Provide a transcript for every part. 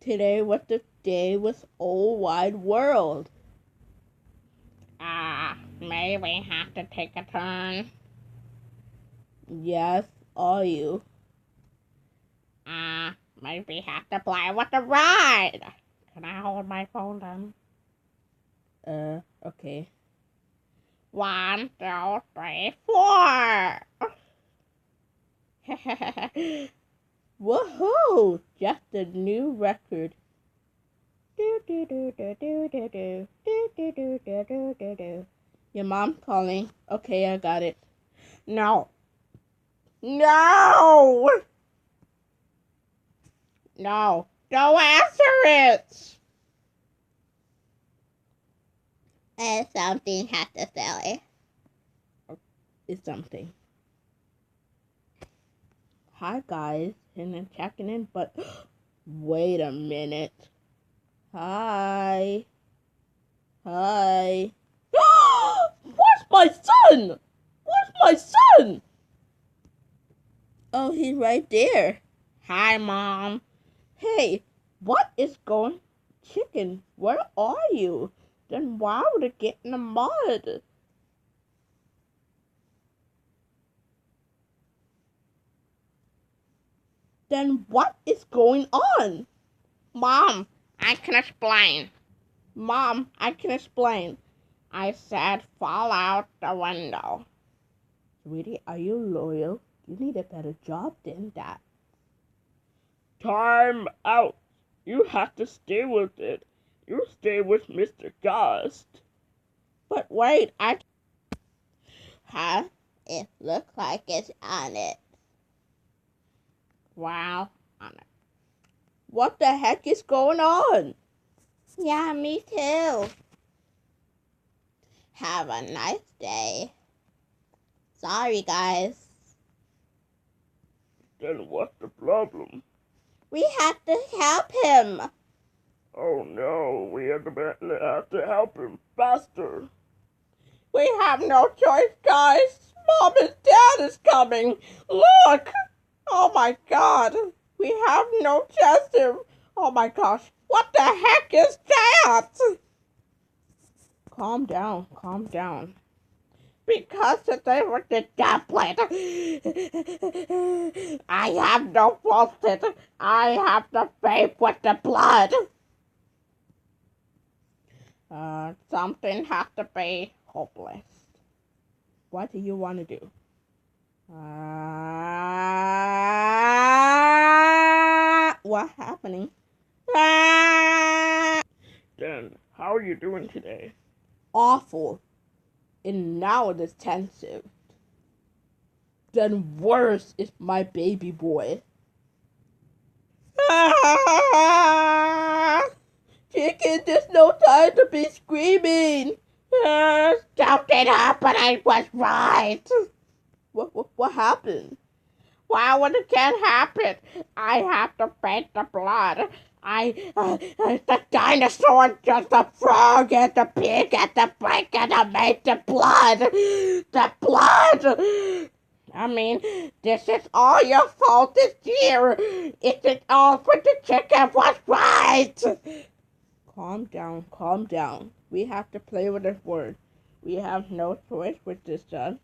Today was the day with old wide world. Maybe we have to take a turn. Yes, are you? Maybe have to play with the ride. Can I hold my phone then? Okay. 1, 2, 3, 4. Woohoo! Just a new record. Do do do do do do do do do do do do do do. Your mom calling. Okay, I got it. No. No! No. Don't answer it! Something has to say. It's something. Hi guys, and I'm checking in, but wait a minute. Hi. Hi. Where's my son? Where's my son? Oh, he's right there. Hi, Mom. Hey, what is going? Chicken, where are you? Then why would it get in the mud? Then what is going on? Mom, I can explain. Mom, I can explain. I said fall out the window. Sweetie, are you loyal? You need a better job than that. Time out. You have to stay with it. You stay with Mr. Ghost. But wait, Huh? It looks like it's on it. Wow, on it. What the heck is going on? Yeah, me too. Have a nice day. Sorry, guys. Then what's the problem? We have to help him. Oh no, we have to help him faster. We have no choice, guys. Mom and Dad is coming. Look. Oh my God. We have no chance to. Oh my gosh. What the heck is that? Calm down. Calm down. Because today was the dumpling. I have no faucet. I have to bathe with the blood. Something has to be hopeless. What do you want to do? What's happening? Then how are you doing today? Awful. And now it is tensive. Then worse is my baby boy. Chicken, there's no time to be screaming. Something happened. I was right. What happened? Why would it can't happen? I have to bathe the blood. The dinosaur, just the frog, and the pig, and the pig, and I made the blood. The blood. I mean, this is all your fault this year. It's all for the chicken was right. Calm down, calm down. We have to play with this word. We have no choice with this, son.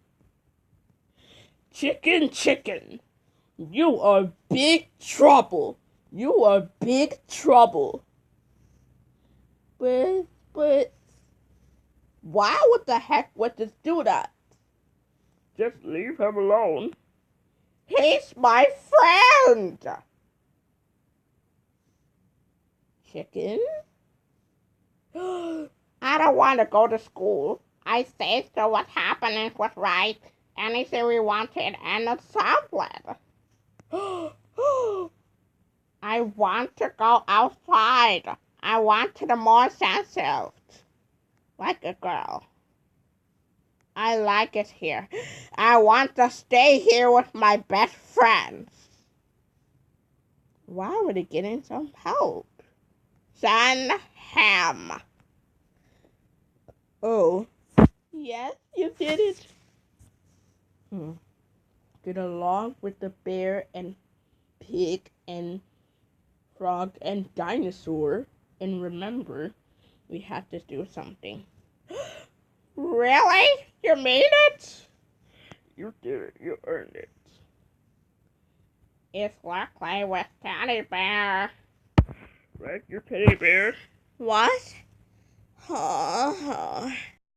Chicken, chicken. You are big trouble. You are big trouble. But, why would the heck would this do that? Just leave him alone. He's my friend. Chicken? I don't want to go to school. I said so what happened was right. Anything we wanted and a tablet. I want to go outside. I want to be more sensitive. Like a girl. I like it here. I want to stay here with my best friends. Why would it get in some help? Son Ham. Oh. Yes, you did it. Get along with the bear and pig and frog, and dinosaur. And remember, we have to do something. Really? You mean it? You did it. You earned it. It's Luckily with Teddy Bear. Right, your teddy bear? What? Oh.